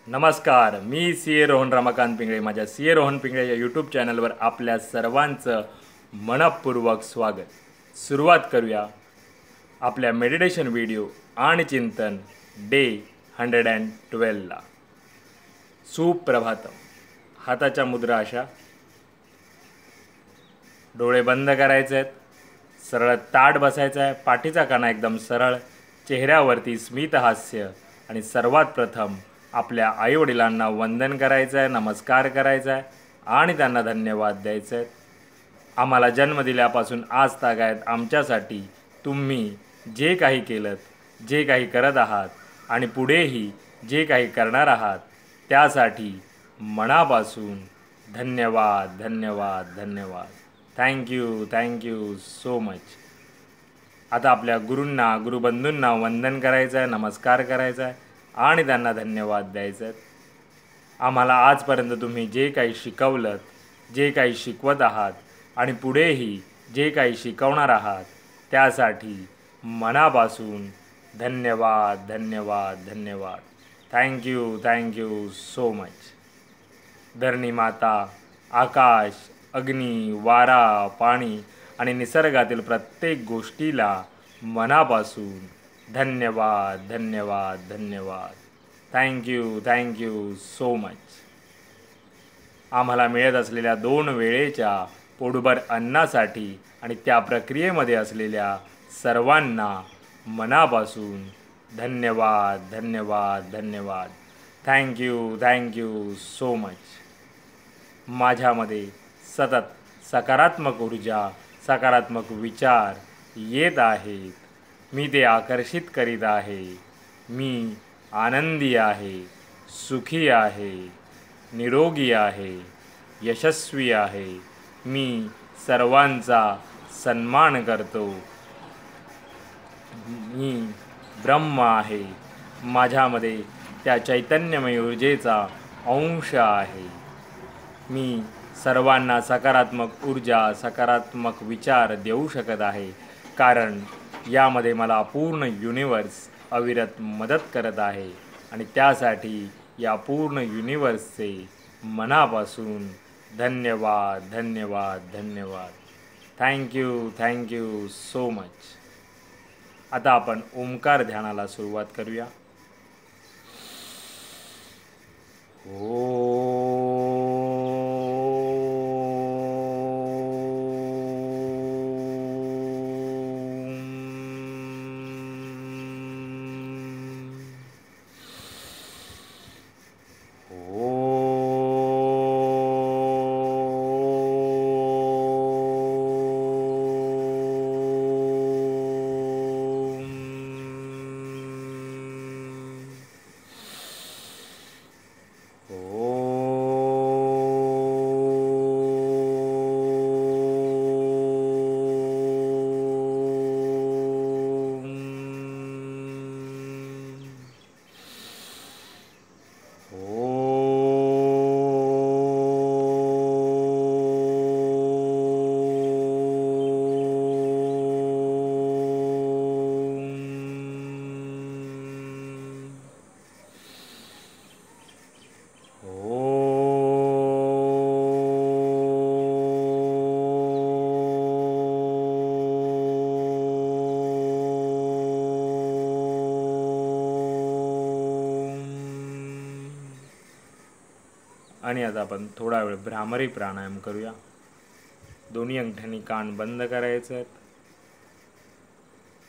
नमस्कार, मी सी ए रोहन रमाकांत पिंगळे. माझ्या सी ए रोहन पिंगळे या यूट्यूब चॅनलवर आपल्या सर्वांचं मनपूर्वक स्वागत. सुरुवात करूया आपल्या मेडिटेशन व्हिडिओ आणि चिंतन डे 112ला. सुप्रभातम. हाताच्या मुद्रा अशा, डोळे बंद करायचे आहेत, सरळ ताठ बसायचं आहे, पाठीचा कणा एकदम सरळ, चेहऱ्यावरती स्मित हास्य आणि सर्वात प्रथम आपल्या आईवडिलांना वंदन करायचं आहे, नमस्कार करायचा आहे आणि त्यांना धन्यवाद द्यायचे आहेत. आम्हाला जन्म दिल्यापासून आज तागायत आमच्यासाठी तुम्ही जे काही केलं, जे काही करत आहात आणि पुढेही जे काही करणार आहात त्यासाठी मनापासून धन्यवाद धन्यवाद धन्यवाद. Thank you so much. आता आपल्या गुरूंना, गुरुबंधूंना वंदन करायचं आहे, नमस्कार करायचा आहे आणि त्यांना धन्यवाद द्यायचे आहेत. आम्हाला आजपर्यंत तुम्ही जे काही शिकवलं, जे काही शिकवत आहात आणि पुढेही जे काही शिकवणार आहात त्यासाठी मनापासून धन्यवाद धन्यवाद धन्यवाद. Thank you so much. धरणी माता, आकाश, अग्नी, वारा, पाणी आणि निसर्गातील प्रत्येक गोष्टीला मनापासून धन्यवाद धन्यवाद धन्यवाद. Thank you so much. आम्हाला मिळत असलेल्या 2 वेळेच्या पोटभर अन्नासाठी आणि त्या प्रक्रियेमध्ये असलेल्या सर्वांना मनापासून धन्यवाद धन्यवाद धन्यवाद. Thank you so much. माझ्यामध्ये सतत सकारात्मक ऊर्जा, सकारात्मक विचार येत आहेत. मी ते आकर्षित करीत आहे. मी आनंदी आहे, सुखी आहे, निरोगी आहे, यशस्वी आहे. मी सर्वांचा सन्मान करतो. मी ब्रह्म आहे. माझ्यामध्ये त्या चैतन्यमय ऊर्जेचा अंश आहे. मी सर्वांना सकारात्मक ऊर्जा, सकारात्मक विचार देऊ शकत आहे, कारण यामध्ये मला पूर्ण युनिवर्स अविरत मदत करत आहे आणि त्यासाठी या पूर्ण युनिवर्सचे मनापासून धन्यवाद धन्यवाद धन्यवाद. Thank you so much. आता आपण ओंकार ध्यानाला सुरुवात करूया. आणि आता आपण थोडा वेळ भ्रामरी प्राणायाम करूया. दोन्ही अंगठ्यांनी कान बंद करायचे आहेत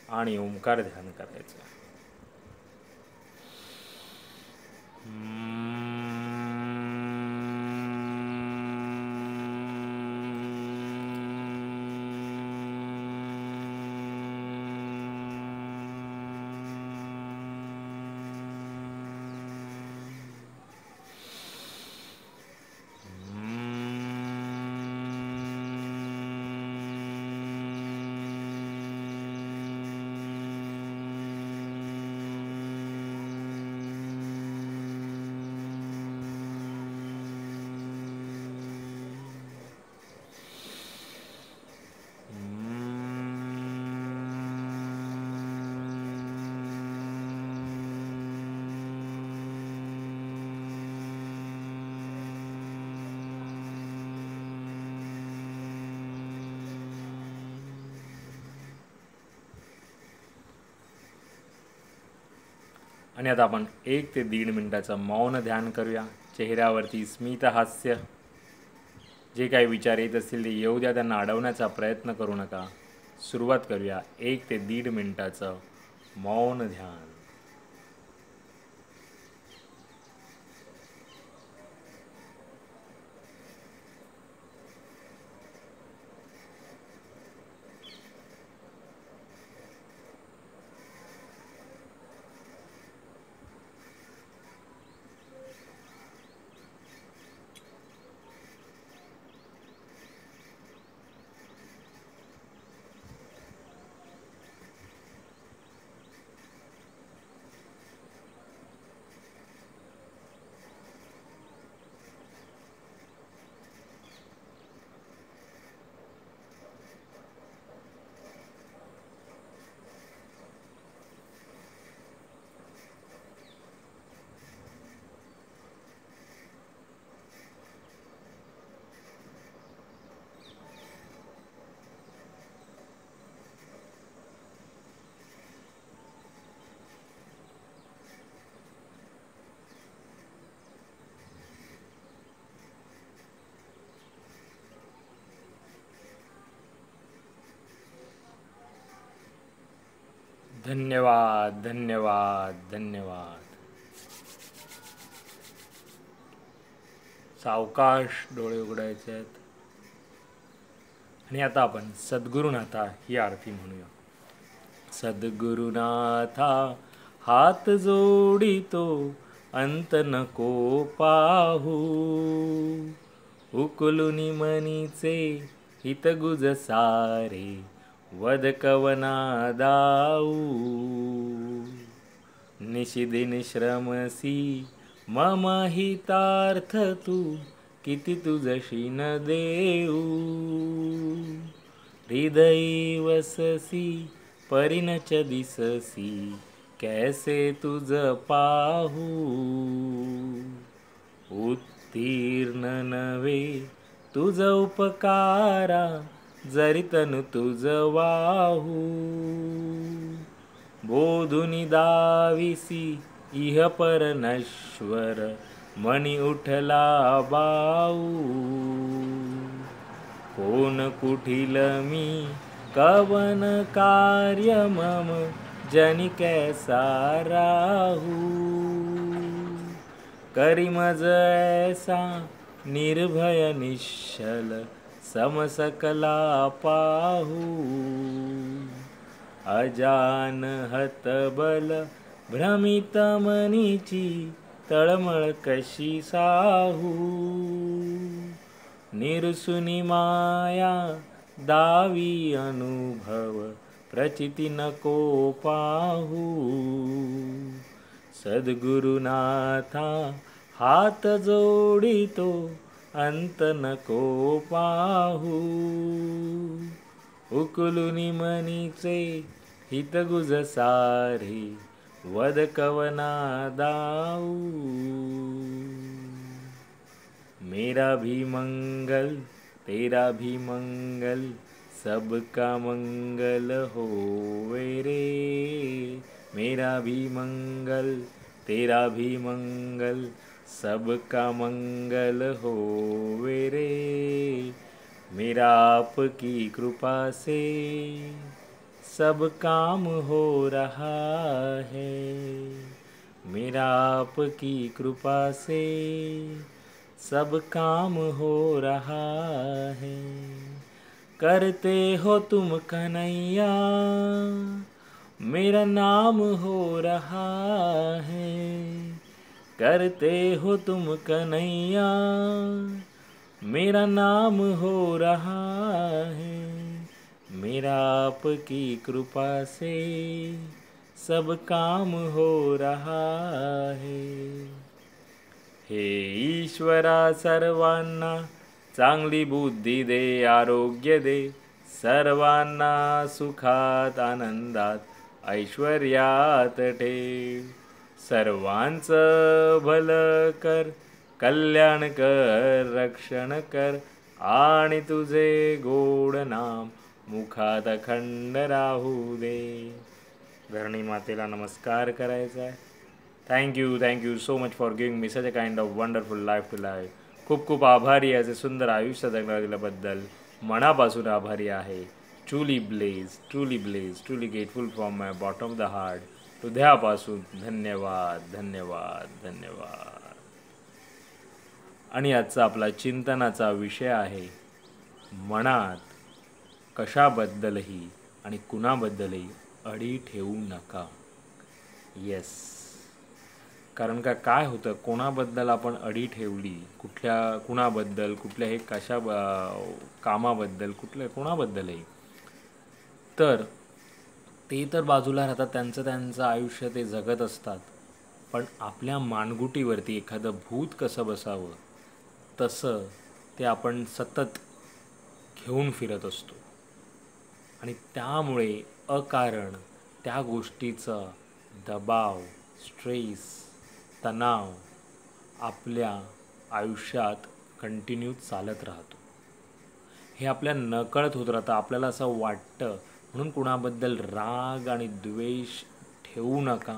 आणि ओंकार ध्यान करायचं आहे. आणि आता आपण 1 ते 1.5 मिनिटाचं मौन ध्यान करूया. चेहऱ्यावरती स्मित हास्य. जे काही विचार येत असतील ते येऊ द्या, त्यांना अडवण्याचा प्रयत्न करू नका. सुरुवात करूया 1 ते 1.5 मिनिटाचं मौन ध्यान. धन्यवाद, धन्यवाद, धन्यवाद. सावकाश डोळे उघडायचे आहेत आणि आता आपण सद्गुरुनाथा ही आरती म्हणूया. सद्गुरुनाथा हात जोडितो अंत नको पाहू, उकलुनी मनीचे हितगुज सारे वद कवना दाऊ. निशिदिन श्रमसी मम हितार्थ तू, किती तुझशी न देऊ. हृदयी वससी परिणच दिससी, कैसे तुझ पाहू. उत्तीर्ण नवे तुझ उपकारा, जरी तनु तुझ वाहू. बोधुनी दाविसी इह पर नश्वर, मनी उठला बाऊ. कोण कुठील मी कवन कार्य मम, जनी कैसा राहू. करी मज ऐसा निर्भय निश्चल, समसकला पाहू. अजान हतबल भ्रमित मनीची, तळमळ कशी साहू. निरसुनी माया दावी अनुभव, प्रचिती नको पाहू. सद्गुरुनाथा हात जोडितो अंत नको पाहू. उकलुनी मनीचे हितगुज सारे, वद कवना दाऊ. मेरा भी मंगल तेरा भी मंगल, सबका मंगल होवे रे. मेरा भी मंगल तेरा भी मंगल, सबका मंगल होवे रे. मेरा आपकी कृपा से सब काम हो रहा है. मेरा आपकी कृपा से सब काम हो रहा है. करते हो तुम कन्हैया, मेरा नाम हो रहा है. करते हो तुम कन्हैया, मेरा नाम हो रहा है. मेरा आपकी कृपा से सब काम हो रहा है. हे ईश्वरा सर्वांना चांगली बुद्धी दे, आरोग्य दे. सर्वांना सुखात आनंदात ऐश्वर्यात ठेव. सर्वांचं भलं कर, कल्याण कर, रक्षण कर. आणि तुझे गोड नाम मुखात अखंड राहू दे. धरणी मातेला नमस्कार करायचा आहे. Thank you so much for giving me such a kind of wonderful life to life. खूप खूप आभारी आहे, असे सुंदर आयुष्य जगणार दिल्याबद्दल मनापासून आभारी आहे. Truly grateful from my bottom of the heart. हृदयापासून धन्यवाद धन्यवाद धन्यवाद. आणि आजचा आपला चिंतनाचा विषय आहे, मनात कशाबद्दलही आणि कुणाबद्दलही अडी ठेवू नका. येस, कारण काय होतं, कोणाबद्दल आपण अडी ठेवली, कुणाबद्दल, कुठल्याही कामाबद्दल, कोणाबद्दलही, तर ते तर बाजूला राहतात, त्यांचं आयुष्य ते जगत असतात. पण आपल्या मानगुटीवरती एखादं भूत कसं बसावं तसं ते आपण सतत घेऊन फिरत असतो. आणि त्यामुळे अकारण त्या गोष्टीचा दबाव, स्ट्रेस, तणाव आपल्या आयुष्यात कंटिन्यू चालत राहतो. हे आपल्या नकळत होत राहतं, आपल्याला असं वाटतं. म्हणून कुणाबद्दल राग आणि द्वेष ठेवू नका.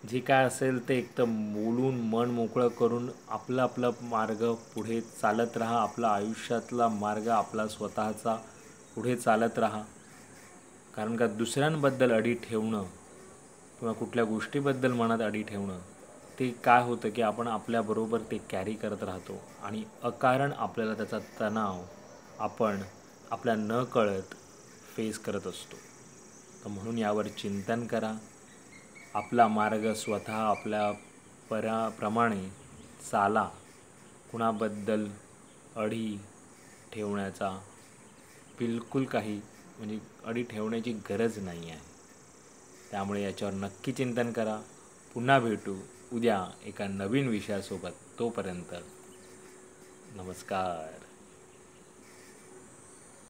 जे काय असेल ते एकदम बोलून मन मोकळं करून आपला मार्ग पुढे चालत राहा. आपला आयुष्यातला मार्ग आपला स्वतःचा पुढे चालत राहा. कारण का दुसऱ्यांबद्दल अडी ठेवणं किंवा कुठल्या गोष्टीबद्दल मनात अडी ठेवणं, ते काय होतं की आपण आपल्याबरोबर ते कॅरी करत राहतो आणि अकारण आपल्याला त्याचा तणाव आपण आपल्या नकळत फेस करत असतो. तर म्हणून यावर चिंतन करा. आपला मार्ग स्वतः आपल्या प्रमाणे चाला. कुणाबद्दल अडी ठेवण्याचा बिलकुल काही अडी ठेवण्याची गरज नाही आहे. त्यामुळे याच्यावर नक्की चिंतन करा. पुन्हा भेटू उद्या एका नवीन विषयासोबत. तोपर्यंत नमस्कार.